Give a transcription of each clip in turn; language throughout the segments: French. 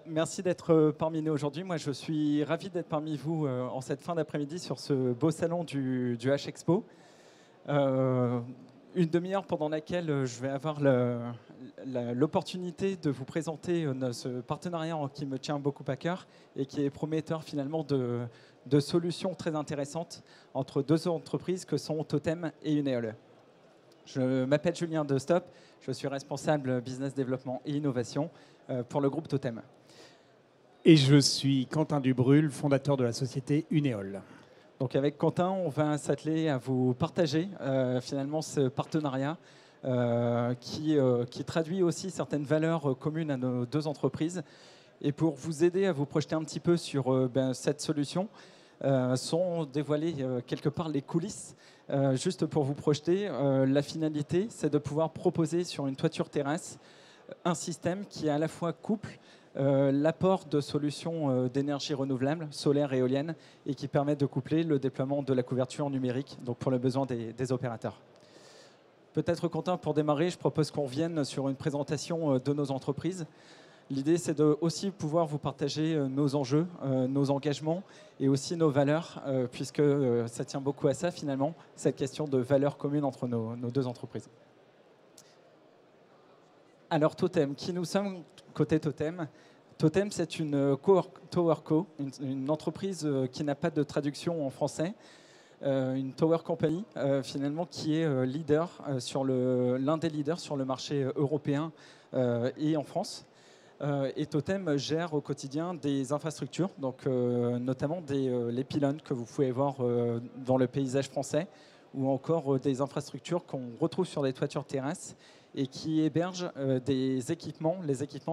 Merci d'être parmi nous aujourd'hui. Moi, je suis ravi d'être parmi vous en cette fin d'après-midi sur ce beau salon du H-Expo. Une demi-heure pendant laquelle je vais avoir l'opportunité de vous présenter ce partenariat qui me tient beaucoup à cœur et qui est prometteur finalement de solutions très intéressantes entre deux entreprises que sont Totem et Uneole. Je m'appelle Julien De Stop, je suis responsable business développement et innovation pour le groupe Totem. Et je suis Quentin Dubrul, fondateur de la société Uneole. Donc avec Quentin, on va s'atteler à vous partager finalement ce partenariat qui traduit aussi certaines valeurs communes à nos deux entreprises. Et pour vous aider à vous projeter un petit peu sur cette solution, sont dévoilées quelque part les coulisses. Juste pour vous projeter, la finalité, c'est de pouvoir proposer sur une toiture terrasse un système qui à la fois couple l'apport de solutions d'énergie renouvelable, solaire et éolienne, et qui permet de coupler le déploiement de la couverture numérique, donc pour le besoin des opérateurs. Peut-être, Quentin, pour démarrer, je propose qu'on vienne sur une présentation de nos entreprises. L'idée, c'est de aussi pouvoir vous partager nos enjeux, nos engagements et aussi nos valeurs, puisque ça tient beaucoup à ça, finalement, cette question de valeurs communes entre nos deux entreprises. Alors, Totem, qui nous sommes côté Totem? Totem, c'est une TowerCo, une entreprise qui n'a pas de traduction en français, une Tower Company, finalement, qui est leader l'un des leaders sur le marché européen et en France. Et Totem gère au quotidien des infrastructures, donc notamment les pylônes que vous pouvez voir dans le paysage français, ou encore des infrastructures qu'on retrouve sur des toitures terrasses et qui hébergent les équipements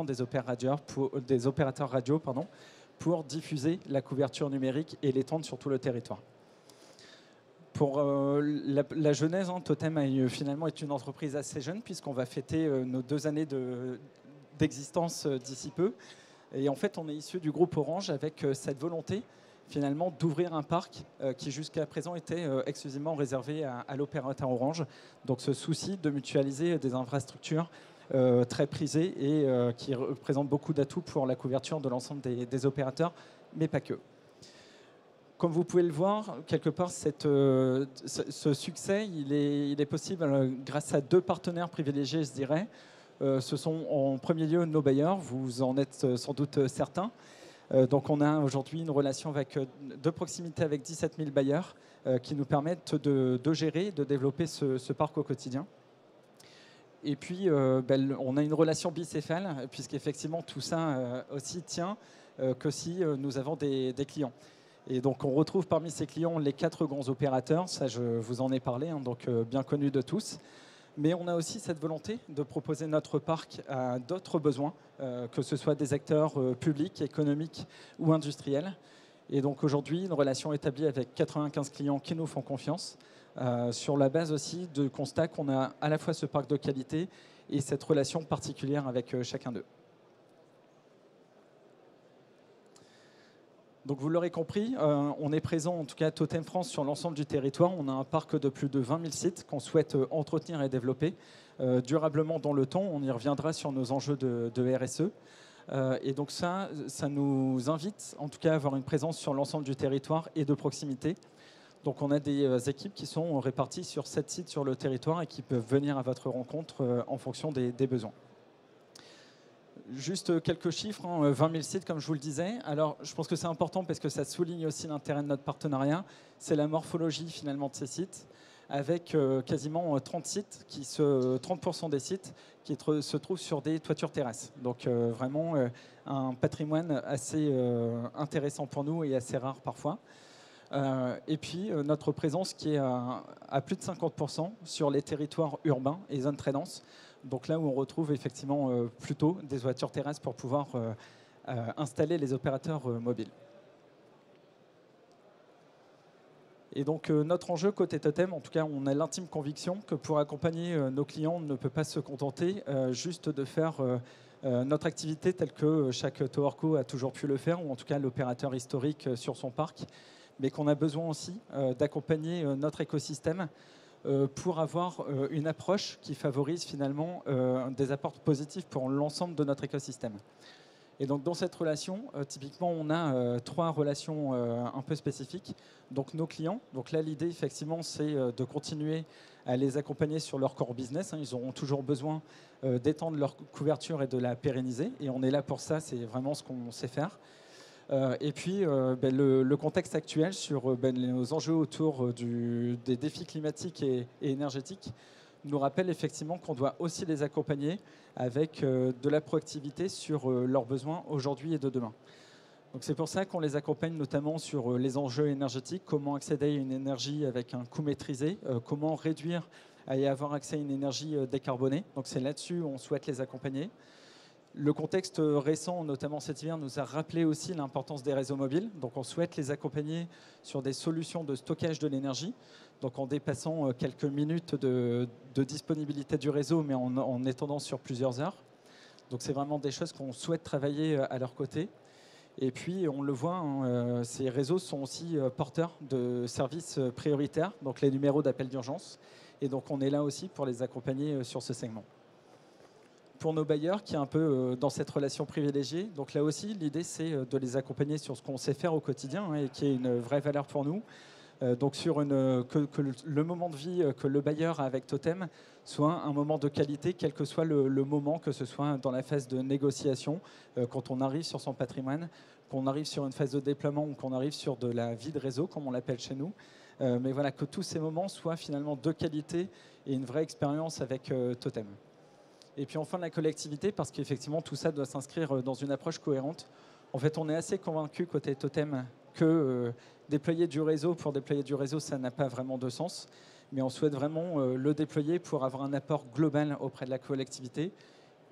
des opérateurs radio pour diffuser la couverture numérique et l'étendre sur tout le territoire. Pour la genèse, Totem finalement est une entreprise assez jeune puisqu'on va fêter nos 2 années d'existence d'ici peu. Et en fait, on est issu du groupe Orange avec cette volonté finalement d'ouvrir un parc qui jusqu'à présent était exclusivement réservé à l'opérateur Orange. Donc ce souci de mutualiser des infrastructures très prisées et qui représentent beaucoup d'atouts pour la couverture de l'ensemble des opérateurs, mais pas que. Comme vous pouvez le voir, quelque part, ce succès, il est possible grâce à 2 partenaires privilégiés, je dirais. Ce sont en premier lieu nos bailleurs, vous en êtes sans doute certains. Donc on a aujourd'hui une relation de proximité avec 17 000 bailleurs qui nous permettent de gérer, de développer ce parc au quotidien. Et puis on a une relation bicéphale puisqu'effectivement tout ça aussi tient que si nous avons des clients. Et donc on retrouve parmi ces clients les 4 grands opérateurs, ça je vous en ai parlé, donc bien connus de tous. Mais on a aussi cette volonté de proposer notre parc à d'autres besoins, que ce soit des acteurs publics, économiques ou industriels. Et donc aujourd'hui, une relation établie avec 95 clients qui nous font confiance, sur la base aussi de constat qu'on a à la fois ce parc de qualité et cette relation particulière avec chacun d'eux. Donc vous l'aurez compris, on est présent, en tout cas à Totem France, sur l'ensemble du territoire. On a un parc de plus de 20 000 sites qu'on souhaite entretenir et développer durablement dans le temps. On y reviendra sur nos enjeux de RSE. Et donc ça nous invite, en tout cas, à avoir une présence sur l'ensemble du territoire et de proximité. Donc on a des équipes qui sont réparties sur 7 sites sur le territoire et qui peuvent venir à votre rencontre en fonction des besoins. Juste quelques chiffres, 20 000 sites comme je vous le disais. Alors je pense que c'est important parce que ça souligne aussi l'intérêt de notre partenariat. C'est la morphologie finalement de ces sites avec quasiment 30% des sites qui se trouvent sur des toitures terrasses. Donc vraiment un patrimoine assez intéressant pour nous et assez rare parfois. Et puis notre présence qui est à plus de 50% sur les territoires urbains et zones très denses. Donc là où on retrouve effectivement plutôt des voitures terrasses pour pouvoir installer les opérateurs mobiles. Et donc notre enjeu côté Totem, en tout cas on a l'intime conviction que pour accompagner nos clients, on ne peut pas se contenter juste de faire notre activité telle que chaque TowerCo a toujours pu le faire, ou en tout cas l'opérateur historique sur son parc, mais qu'on a besoin aussi d'accompagner notre écosystème pour avoir une approche qui favorise finalement des apports positifs pour l'ensemble de notre écosystème. Et donc dans cette relation, typiquement, on a 3 relations un peu spécifiques. Donc nos clients, donc là l'idée effectivement c'est de continuer à les accompagner sur leur core business. Ils auront toujours besoin d'étendre leur couverture et de la pérenniser. Et on est là pour ça, c'est vraiment ce qu'on sait faire. Et puis le contexte actuel sur les enjeux autour des défis climatiques et énergétiques nous rappelle effectivement qu'on doit aussi les accompagner avec de la proactivité sur leurs besoins aujourd'hui et de demain. Donc c'est pour ça qu'on les accompagne notamment sur les enjeux énergétiques, comment accéder à une énergie avec un coût maîtrisé, comment réduire et avoir accès à une énergie décarbonée. Donc c'est là-dessus où on souhaite les accompagner. Le contexte récent, notamment cet hiver, nous a rappelé aussi l'importance des réseaux mobiles. Donc on souhaite les accompagner sur des solutions de stockage de l'énergie, donc en dépassant quelques minutes de disponibilité du réseau, mais en étendant sur plusieurs heures. Donc c'est vraiment des choses qu'on souhaite travailler à leur côté. Et puis on le voit, ces réseaux sont aussi porteurs de services prioritaires, donc les numéros d'appel d'urgence. Et donc on est là aussi pour les accompagner sur ce segment. Pour nos bailleurs, qui est un peu dans cette relation privilégiée, donc là aussi, l'idée, c'est de les accompagner sur ce qu'on sait faire au quotidien et qui est une vraie valeur pour nous. Donc sur que le moment de vie que le bailleur a avec Totem soit un moment de qualité, quel que soit le moment, que ce soit dans la phase de négociation, quand on arrive sur son patrimoine, qu'on arrive sur une phase de déploiement ou qu'on arrive sur de la vie de réseau, comme on l'appelle chez nous. Mais voilà, que tous ces moments soient finalement de qualité et une vraie expérience avec Totem. Et puis enfin la collectivité, parce qu'effectivement tout ça doit s'inscrire dans une approche cohérente. En fait, on est assez convaincu côté Totem que déployer du réseau pour déployer du réseau, ça n'a pas vraiment de sens. Mais on souhaite vraiment le déployer pour avoir un apport global auprès de la collectivité.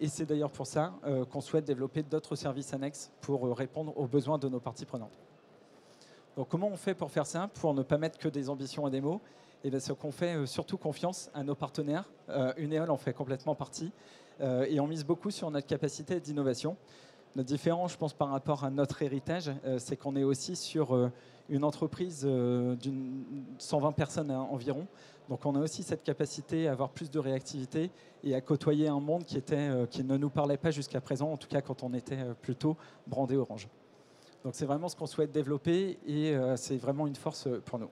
Et c'est d'ailleurs pour ça qu'on souhaite développer d'autres services annexes pour répondre aux besoins de nos parties prenantes. Donc comment on fait pour faire ça, pour ne pas mettre que des ambitions et des mots? Et bien, c'est qu'on fait surtout confiance à nos partenaires. Unéol en fait complètement partie. Et on mise beaucoup sur notre capacité d'innovation. Notre différence, je pense, par rapport à notre héritage, c'est qu'on est aussi sur une entreprise d'une 120 personnes environ. Donc on a aussi cette capacité à avoir plus de réactivité et à côtoyer un monde qui ne nous parlait pas jusqu'à présent, en tout cas quand on était plutôt brandé orange. Donc c'est vraiment ce qu'on souhaite développer et c'est vraiment une force pour nous.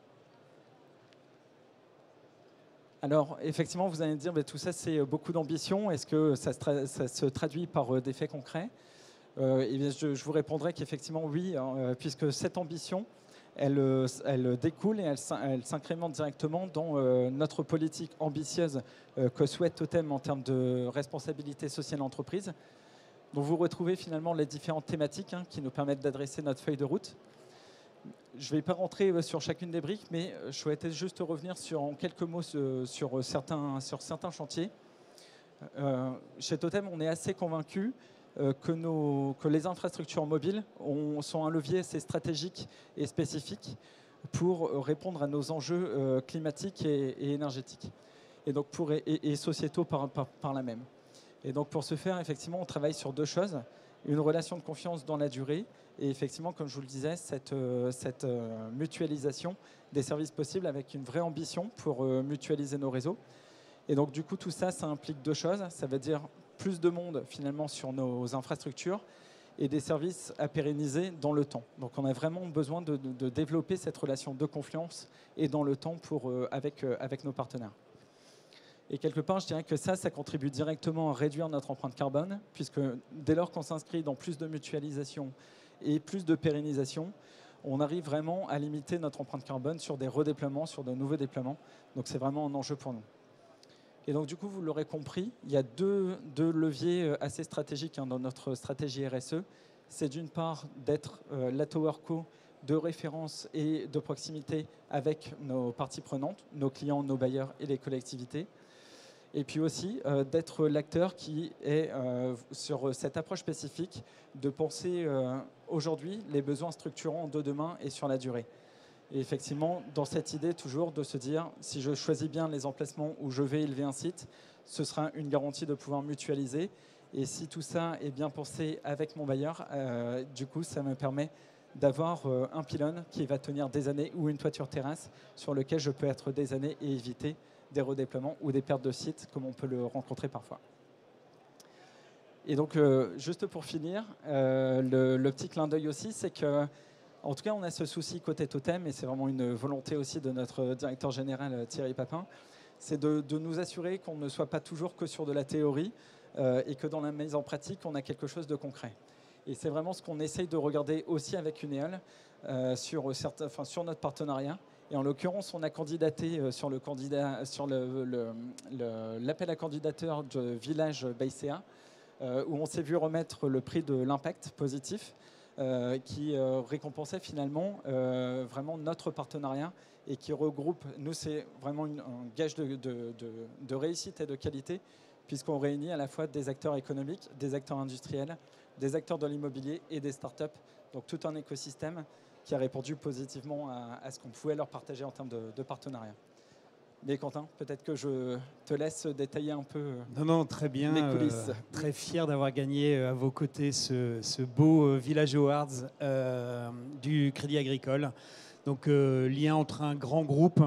Alors, effectivement, vous allez me dire, mais tout ça, c'est beaucoup d'ambition. Est-ce que ça se traduit par des faits concrets? Eh bien, je vous répondrai qu'effectivement, oui, puisque cette ambition, elle découle et elle s'incrémente directement dans notre politique ambitieuse que souhaite Totem en termes de responsabilité sociale entreprise. Donc, vous retrouvez finalement les différentes thématiques qui nous permettent d'adresser notre feuille de route. Je ne vais pas rentrer sur chacune des briques, mais je souhaitais juste revenir en quelques mots sur certains chantiers. Chez Totem, on est assez convaincus que les infrastructures mobiles sont un levier assez stratégique et spécifique pour répondre à nos enjeux climatiques et énergétiques, et, donc et sociétaux par la même. Et donc pour ce faire, effectivement, on travaille sur 2 choses. Une relation de confiance dans la durée et effectivement, comme je vous le disais, cette mutualisation des services possibles avec une vraie ambition pour mutualiser nos réseaux. Et donc du coup, tout ça, ça implique 2 choses. Ça veut dire plus de monde finalement sur nos infrastructures et des services à pérenniser dans le temps. Donc on a vraiment besoin de développer cette relation de confiance et dans le temps avec nos partenaires. Et quelque part, je dirais que ça contribue directement à réduire notre empreinte carbone, puisque dès lors qu'on s'inscrit dans plus de mutualisation et plus de pérennisation, on arrive vraiment à limiter notre empreinte carbone sur des redéploiements, sur de nouveaux déploiements. Donc c'est vraiment un enjeu pour nous. Et donc du coup, vous l'aurez compris, il y a deux leviers assez stratégiques dans notre stratégie RSE. C'est d'une part d'être la TowerCo de référence et de proximité avec nos parties prenantes, nos clients, nos bailleurs et les collectivités. Et puis aussi d'être l'acteur qui est sur cette approche spécifique de penser aujourd'hui les besoins structurants de demain et sur la durée. Et effectivement, dans cette idée toujours de se dire, si je choisis bien les emplacements où je vais élever un site, ce sera une garantie de pouvoir mutualiser. Et si tout ça est bien pensé avec mon bailleur, du coup, ça me permet d'avoir un pylône qui va tenir des années ou une toiture terrasse sur lequel je peux être des années et éviter des redéploiements ou des pertes de sites comme on peut le rencontrer parfois. Et donc, juste pour finir, le petit clin d'œil aussi, c'est que, en tout cas, on a ce souci côté Totem, et c'est vraiment une volonté aussi de notre directeur général Thierry Papin, c'est de nous assurer qu'on ne soit pas toujours que sur de la théorie et que dans la mise en pratique, on a quelque chose de concret. Et c'est vraiment ce qu'on essaye de regarder aussi avec Uneol sur notre partenariat. Et en l'occurrence, on a candidaté sur l'appel à candidature de Village Baïséa, où on s'est vu remettre le prix de l'impact positif, qui récompensait finalement vraiment notre partenariat et qui regroupe, nous c'est vraiment un gage de réussite et de qualité, puisqu'on réunit à la fois des acteurs économiques, des acteurs industriels, des acteurs de l'immobilier et des startups, donc tout un écosystème qui a répondu positivement à ce qu'on pouvait leur partager en termes de partenariat. Mais Quentin, peut-être que je te laisse détailler un peu non, très bien, les coulisses. Très fier d'avoir gagné à vos côtés ce beau Village Awards du Crédit Agricole. Donc, lien entre un grand groupe,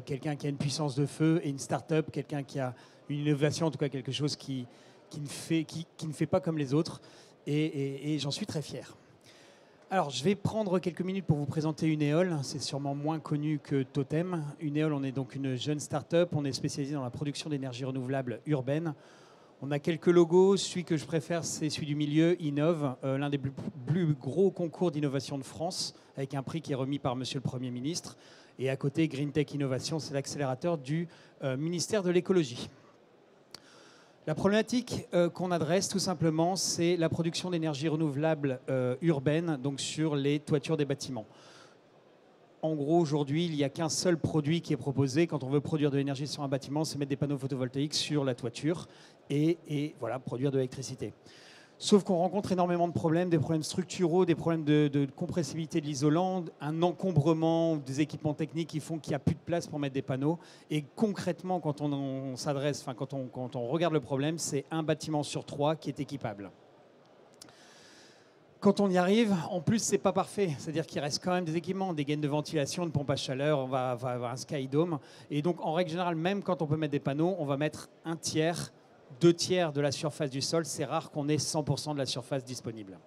quelqu'un qui a une puissance de feu, et une start-up, quelqu'un qui a une innovation, en tout cas quelque chose qui ne fait pas comme les autres. Et j'en suis très fier. Alors, je vais prendre quelques minutes pour vous présenter Uneol. C'est sûrement moins connu que Totem. Uneol, on est donc une jeune start-up. On est spécialisé dans la production d'énergie renouvelable urbaine. On a quelques logos. Celui que je préfère, c'est celui du milieu, Innov, l'un des plus gros concours d'innovation de France, avec un prix qui est remis par Monsieur le Premier ministre. Et à côté, Green Tech Innovation, c'est l'accélérateur du ministère de l'écologie. La problématique qu'on adresse, tout simplement, c'est la production d'énergie renouvelable urbaine, donc sur les toitures des bâtiments. En gros, aujourd'hui, il n'y a qu'un seul produit qui est proposé quand on veut produire de l'énergie sur un bâtiment, c'est mettre des panneaux photovoltaïques sur la toiture et voilà, produire de l'électricité. Sauf qu'on rencontre énormément de problèmes, des problèmes structuraux, des problèmes de compressibilité de l'isolant, un encombrement des équipements techniques qui font qu'il n'y a plus de place pour mettre des panneaux. Et concrètement, quand on s'adresse, enfin, quand on regarde le problème, c'est un bâtiment sur 3 qui est équipable. Quand on y arrive, en plus, c'est pas parfait. C'est-à-dire qu'il reste quand même des équipements, des gaines de ventilation, une pompe à chaleur, on va avoir un sky dome. Et donc, en règle générale, même quand on peut mettre des panneaux, on va mettre 1/3, 2/3 de la surface du sol. C'est rare qu'on ait 100% de la surface disponible.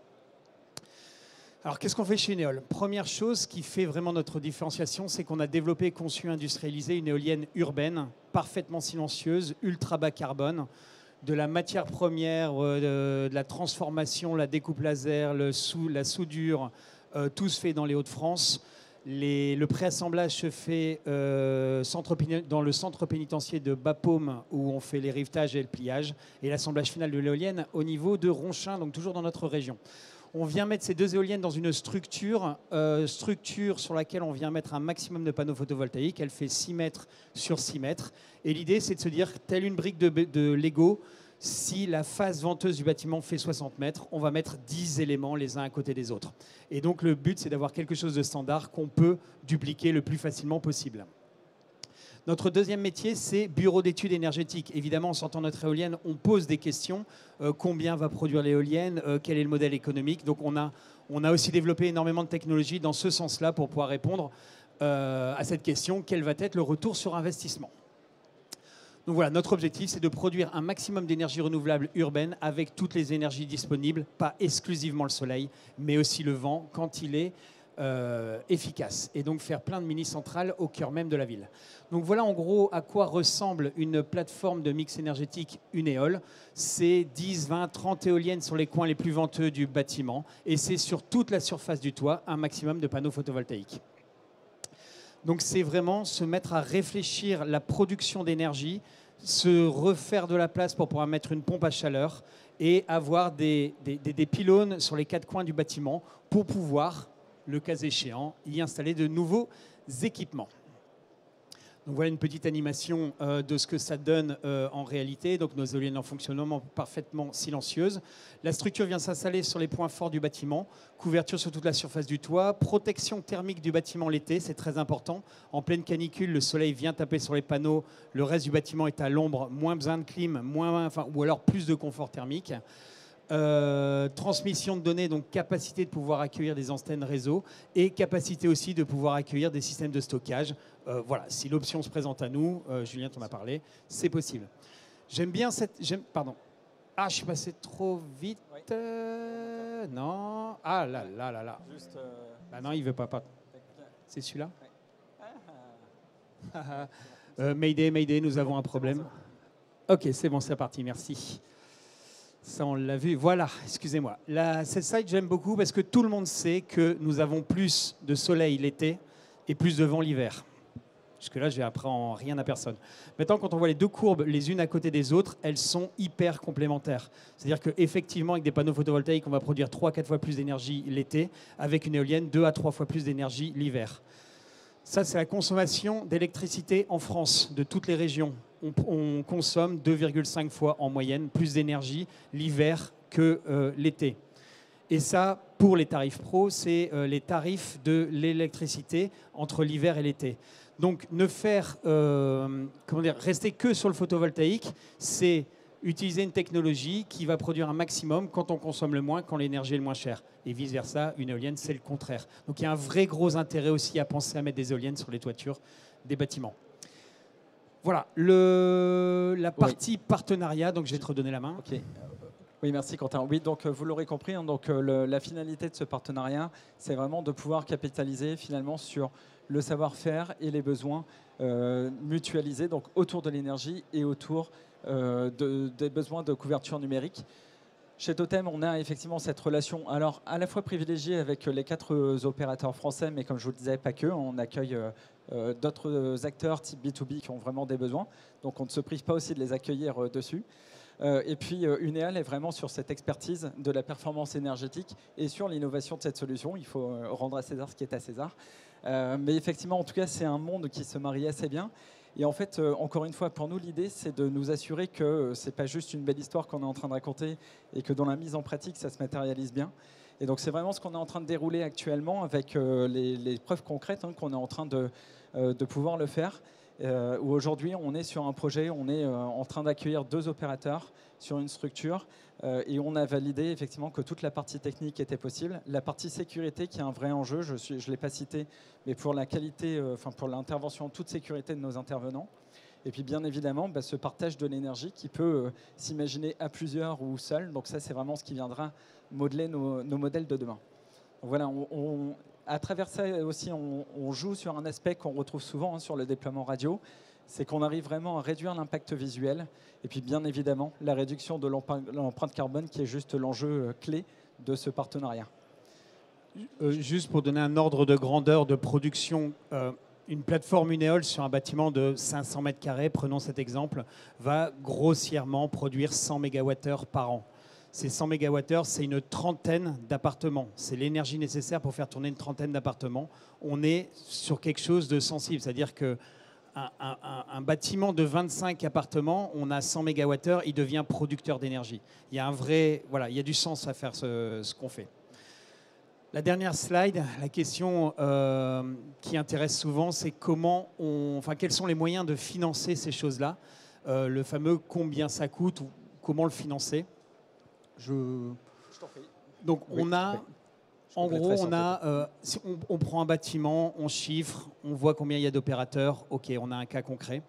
Alors, qu'est-ce qu'on fait chez Uneol? Première chose qui fait vraiment notre différenciation, c'est qu'on a développé, conçu, industrialisé une éolienne urbaine, parfaitement silencieuse, ultra bas carbone, de la matière première, de la transformation, la découpe laser, la soudure, tout se fait dans les Hauts-de-France. Le préassemblage se fait dans le centre pénitentiaire de Bapaume, où on fait les rivetages et le pliage, et l'assemblage final de l'éolienne au niveau de Ronchin, donc toujours dans notre région. On vient mettre ces deux éoliennes dans une structure sur laquelle on vient mettre un maximum de panneaux photovoltaïques. Elle fait 6 mètres sur 6 mètres. Et l'idée, c'est de se dire, telle une brique de Lego, si la face venteuse du bâtiment fait 60 mètres, on va mettre 10 éléments les uns à côté des autres. Et donc, le but, c'est d'avoir quelque chose de standard qu'on peut dupliquer le plus facilement possible. Notre deuxième métier, c'est bureau d'études énergétiques. Évidemment, en sortant notre éolienne, on pose des questions. Combien va produire l'éolienne? Quel est le modèle économique? Donc, on a aussi développé énormément de technologies dans ce sens-là pour pouvoir répondre à cette question. Quel va être le retour sur investissement? Donc voilà, notre objectif, c'est de produire un maximum d'énergie renouvelable urbaine avec toutes les énergies disponibles, pas exclusivement le soleil, mais aussi le vent quand il est efficace. Et donc faire plein de mini-centrales au cœur même de la ville. Donc voilà en gros à quoi ressemble une plateforme de mix énergétique Uneol. C'est 10, 20, 30 éoliennes sur les coins les plus venteux du bâtiment. Et c'est sur toute la surface du toit un maximum de panneaux photovoltaïques. Donc c'est vraiment se mettre à réfléchir la production d'énergie, se refaire de la place pour pouvoir mettre une pompe à chaleur et avoir des pylônes sur les 4 coins du bâtiment pour pouvoir, le cas échéant, y installer de nouveaux équipements. Donc voilà une petite animation de ce que ça donne en réalité. Donc nos éoliennes en fonctionnement parfaitement silencieuses. La structure vient s'installer sur les points forts du bâtiment. Couverture sur toute la surface du toit. Protection thermique du bâtiment l'été, c'est très important. En pleine canicule, le soleil vient taper sur les panneaux. Le reste du bâtiment est à l'ombre. Moins besoin de clim, ou alors plus de confort thermique. Transmission de données, donc capacité de pouvoir accueillir des antennes réseau et capacité aussi de pouvoir accueillir des systèmes de stockage. Voilà, si l'option se présente à nous, Julien t'en a parlé, c'est possible. J'aime bien cette... Pardon. Ah, je suis passé trop vite. Oui. Non. Ah là là là là. Juste, Ah non, il veut pas. C'est celui-là. Ouais. Mayday, Mayday, nous avons un problème. Ok, c'est bon, c'est parti, merci. Ça, on l'a vu. Voilà, excusez-moi. Cette slide, j'aime beaucoup parce que tout le monde sait que nous avons plus de soleil l'été et plus de vent l'hiver. Jusque-là, je n'apprends rien à personne. Maintenant, quand on voit les deux courbes les unes à côté des autres, elles sont hyper complémentaires. C'est-à-dire qu'effectivement, avec des panneaux photovoltaïques, on va produire 3 à 4 fois plus d'énergie l'été, avec une éolienne, 2 à 3 fois plus d'énergie l'hiver. Ça, c'est la consommation d'électricité en France, de toutes les régions. On consomme 2,5 fois en moyenne plus d'énergie l'hiver que l'été. Et ça, pour les tarifs pro, c'est les tarifs de l'électricité entre l'hiver et l'été. Donc, rester que sur le photovoltaïque, c'est utiliser une technologie qui va produire un maximum quand on consomme le moins, quand l'énergie est le moins chère. Et vice-versa, une éolienne, c'est le contraire. Donc, il y a un vrai gros intérêt aussi à penser à mettre des éoliennes sur les toitures des bâtiments. Voilà, la partie partenariat, donc je vais te redonner la main. Ok. Oui, merci Quentin. Oui, donc vous l'aurez compris, hein, donc, la finalité de ce partenariat, c'est vraiment de pouvoir capitaliser finalement sur le savoir-faire et les besoins mutualisés donc, autour de l'énergie et autour des besoins de couverture numérique. Chez Totem, on a effectivement cette relation alors à la fois privilégiée avec les 4 opérateurs français, mais comme je vous le disais, pas que. On accueille d'autres acteurs type B2B qui ont vraiment des besoins. Donc on ne se prive pas aussi de les accueillir dessus. Et puis Unéal est vraiment sur cette expertise de la performance énergétique et sur l'innovation de cette solution. Il faut rendre à César ce qui est à César. Mais effectivement, en tout cas, c'est un monde qui se marie assez bien. Et en fait, encore une fois, pour nous, l'idée, c'est de nous assurer que ce n'est pas juste une belle histoire qu'on est en train de raconter et que dans la mise en pratique, ça se matérialise bien. Et donc, c'est vraiment ce qu'on est en train de dérouler actuellement avec les preuves concrètes hein, qu'on est en train de pouvoir le faire. Où aujourd'hui, on est sur un projet, on est en train d'accueillir 2 opérateurs sur une structure et on a validé effectivement que toute la partie technique était possible. La partie sécurité qui est un vrai enjeu, je ne l'ai pas cité, mais pour la qualité, pour l'intervention en toute sécurité de nos intervenants. Et puis bien évidemment, ce partage de l'énergie qui peut s'imaginer à plusieurs ou seul. Donc ça, c'est vraiment ce qui viendra modeler nos modèles de demain. Donc voilà, à travers ça aussi, on joue sur un aspect qu'on retrouve souvent hein, sur le déploiement radio, c'est qu'on arrive vraiment à réduire l'impact visuel et puis bien évidemment la réduction de l'empreinte carbone qui est juste l'enjeu clé de ce partenariat. Juste pour donner un ordre de grandeur de production, une plateforme Unéol sur un bâtiment de 500 mètres carrés, prenons cet exemple, va grossièrement produire 100 MWh par an. Ces 100 MWh, c'est une trentaine d'appartements. C'est l'énergie nécessaire pour faire tourner une trentaine d'appartements. On est sur quelque chose de sensible, c'est-à-dire qu'un bâtiment de 25 appartements, on a 100 MWh, il devient producteur d'énergie. Il y a il y a du sens à faire ce qu'on fait. La dernière slide, la question qui intéresse souvent, c'est quels sont les moyens de financer ces choses-là. Le fameux combien ça coûte ou comment le financer. Donc en gros, si on prend un bâtiment, on chiffre, on voit combien il y a d'opérateurs. Ok, on a un cas concret.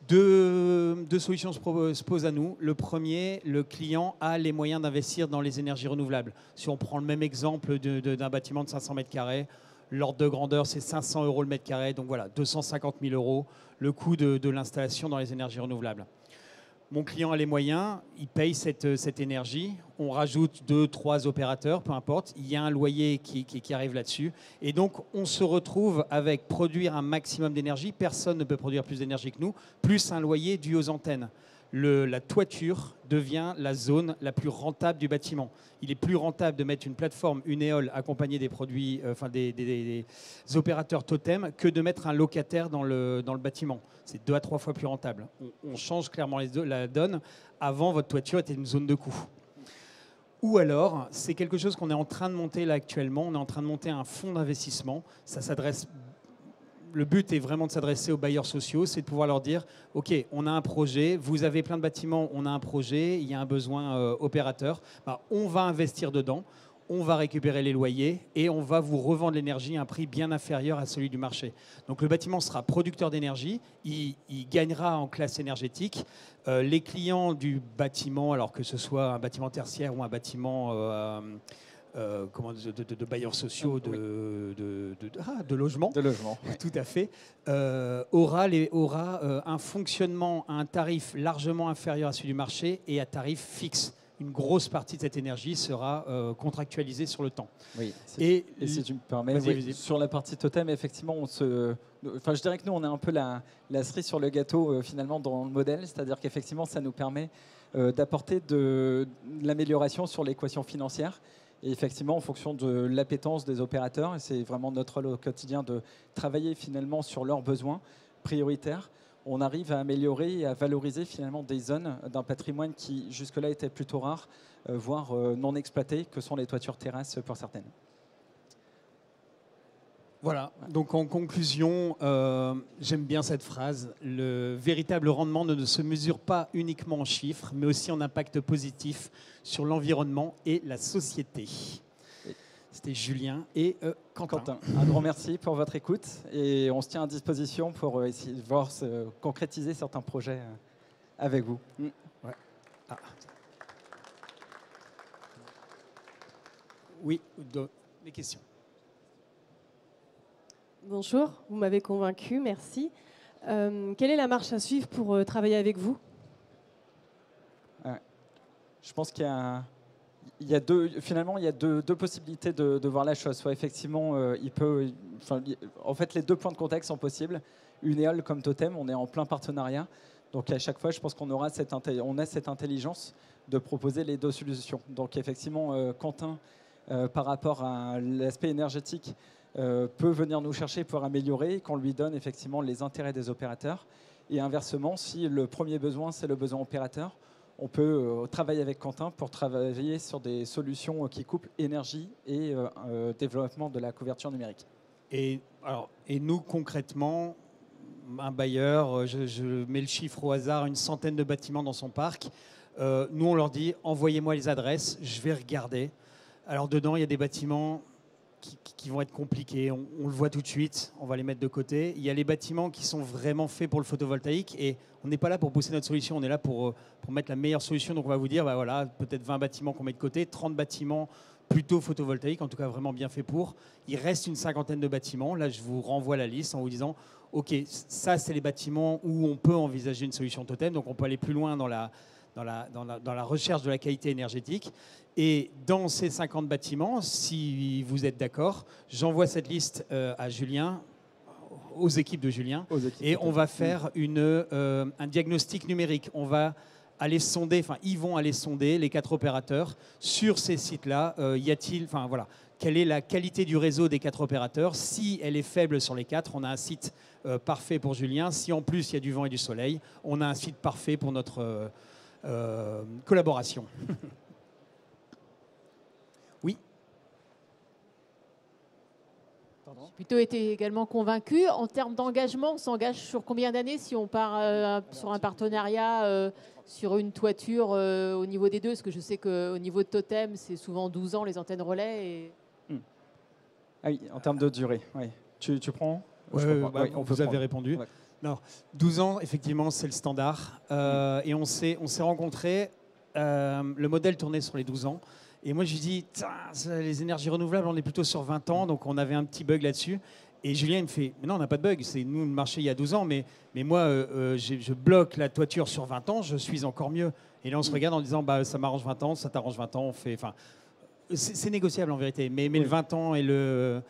Deux solutions se posent à nous. Le premier, le client a les moyens d'investir dans les énergies renouvelables. Si on prend le même exemple d'un bâtiment de 500 mètres carrés, l'ordre de grandeur, c'est 500 € le mètre carré. Donc voilà, 250 000 € le coût de l'installation dans les énergies renouvelables. Mon client a les moyens, il paye cette énergie, on rajoute 2, 3 opérateurs, peu importe, il y a un loyer qui arrive là-dessus. Et donc, on se retrouve avec produire un maximum d'énergie, personne ne peut produire plus d'énergie que nous, plus un loyer dû aux antennes. La toiture devient la zone la plus rentable du bâtiment. Il est plus rentable de mettre une plateforme Unéol accompagnée des produits, des opérateurs Totem que de mettre un locataire dans le bâtiment. C'est 2 à 3 fois plus rentable. On change clairement la donne. Avant, votre toiture était une zone de coût. Ou alors, c'est quelque chose qu'on est en train de monter là actuellement. On est en train de monter un fonds d'investissement. Ça s'adresse. Le but est vraiment de s'adresser aux bailleurs sociaux, c'est de pouvoir leur dire « Ok, on a un projet, vous avez plein de bâtiments, on a un projet, il y a un besoin opérateur. On va investir dedans, on va récupérer les loyers et on va vous revendre l'énergie à un prix bien inférieur à celui du marché. Donc le bâtiment sera producteur d'énergie, il gagnera en classe énergétique. Les clients du bâtiment, alors que ce soit un bâtiment tertiaire ou un bâtiment de bailleurs sociaux, de logements. De logement. Tout à fait. Aura un fonctionnement à un tarif largement inférieur à celui du marché et à tarif fixe. Une grosse partie de cette énergie sera contractualisée sur le temps. Oui. Et si tu me permets, sur la partie totem, effectivement, je dirais que nous, on est un peu la cerise sur le gâteau finalement dans le modèle, c'est-à-dire qu'effectivement, ça nous permet d'apporter de l'amélioration sur l'équation financière. Et effectivement, en fonction de l'appétence des opérateurs, et c'est vraiment notre rôle au quotidien de travailler finalement sur leurs besoins prioritaires, on arrive à améliorer et à valoriser finalement des zones d'un patrimoine qui jusque-là était plutôt rare, voire non exploité, que sont les toitures terrasses pour certaines. Voilà, donc en conclusion, j'aime bien cette phrase. Le véritable rendement ne se mesure pas uniquement en chiffres, mais aussi en impact positif sur l'environnement et la société. C'était Julien et Quentin. Un grand merci pour votre écoute et on se tient à disposition pour essayer de voir concrétiser certains projets avec vous. Ouais. Ah. Oui, des questions. Bonjour, vous m'avez convaincu, merci. Quelle est la marche à suivre pour travailler avec vous? Je pense qu'il y a deux possibilités de voir la chose. Soit effectivement, en fait, les deux points de contact sont possibles. Unéol comme Totem, on est en plein partenariat. Donc à chaque fois, je pense qu'on a cette intelligence de proposer les deux solutions. Donc effectivement, Quentin, par rapport à l'aspect énergétique, peut venir nous chercher pour améliorer, qu'on lui donne effectivement les intérêts des opérateurs. Et inversement, si le premier besoin, c'est le besoin opérateur, on peut travailler avec Quentin pour travailler sur des solutions qui couplent énergie et développement de la couverture numérique. Et nous, concrètement, un bailleur, je mets le chiffre au hasard, une centaine de bâtiments dans son parc. Nous, on leur dit, envoyez-moi les adresses, je vais regarder. Alors dedans, il y a des bâtiments qui vont être compliqués, on le voit tout de suite, on va les mettre de côté. Il y a les bâtiments qui sont vraiment faits pour le photovoltaïque et on n'est pas là pour pousser notre solution, on est là pour mettre la meilleure solution. Donc on va vous dire, voilà, peut-être 20 bâtiments qu'on met de côté, 30 bâtiments plutôt photovoltaïques, en tout cas vraiment bien faits pour. Il reste une cinquantaine de bâtiments. Là, je vous renvoie la liste en vous disant, OK, ça, c'est les bâtiments où on peut envisager une solution totem, donc on peut aller plus loin dans la recherche de la qualité énergétique. Et dans ces 50 bâtiments, si vous êtes d'accord, j'envoie cette liste à Julien, aux équipes de Julien, et on va faire un diagnostic numérique. On va aller sonder, ils vont aller sonder les 4 opérateurs sur ces sites-là. Quelle est la qualité du réseau des 4 opérateurs? Si elle est faible sur les 4, on a un site parfait pour Julien. Si en plus il y a du vent et du soleil, on a un site parfait pour notre collaboration. Oui. J'ai plutôt été également convaincu. En termes d'engagement, on s'engage sur combien d'années si on part sur un partenariat sur une toiture au niveau des deux? Parce que je sais qu'au niveau de Totem, c'est souvent 12 ans les antennes relais. Et... Ah oui, en termes de durée, oui. Tu prends vous avez répondu. Ouais. Non, 12 ans, effectivement, c'est le standard. Et on s'est rencontrés, le modèle tournait sur les 12 ans. Et moi, je lui dis, les énergies renouvelables, on est plutôt sur 20 ans, donc on avait un petit bug là-dessus. Et Julien, il me fait, mais non, on n'a pas de bug, c'est nous le marché il y a 12 ans, mais moi, je bloque la toiture sur 20 ans, je suis encore mieux. Et là, on se regarde en disant, ça m'arrange 20 ans, ça t'arrange 20 ans, on fait... C'est négociable en vérité, mais le 20 ans et le...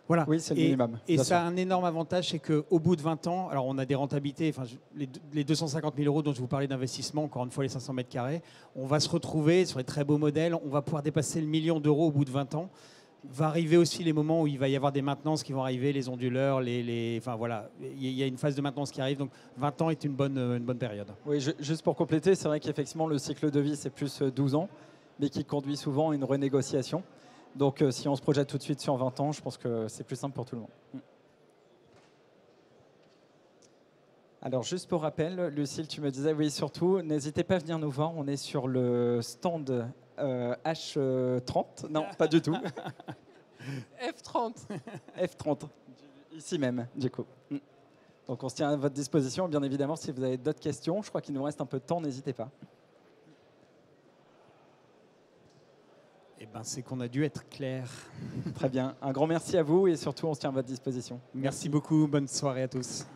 Voilà. Oui, c'est le minimum. Et ça a un énorme avantage, c'est qu'au bout de 20 ans, alors on a des rentabilités, les 250 000 euros dont je vous parlais d'investissement, encore une fois les 500 mètres carrés, on va se retrouver sur les très beaux modèles, on va pouvoir dépasser le 1 million d'euros au bout de 20 ans. Va arriver aussi les moments où il va y avoir des maintenances qui vont arriver, les onduleurs, voilà, il y a une phase de maintenance qui arrive, donc 20 ans est une bonne période. Oui, juste pour compléter, c'est vrai qu'effectivement le cycle de vie c'est plus 12 ans, mais qui conduit souvent à une renégociation. Donc si on se projette tout de suite sur 20 ans, je pense que c'est plus simple pour tout le monde. Alors juste pour rappel, Lucille, tu me disais, oui, surtout, n'hésitez pas à venir nous voir. On est sur le stand H30. Non, pas du tout. F30. F30. Ici même, du coup. Donc on se tient à votre disposition. Bien évidemment, si vous avez d'autres questions, je crois qu'il nous reste un peu de temps, n'hésitez pas. Eh ben, c'est qu'on a dû être clair. Très bien. Un grand merci à vous et surtout, on se tient à votre disposition. Merci beaucoup. Bonne soirée à tous.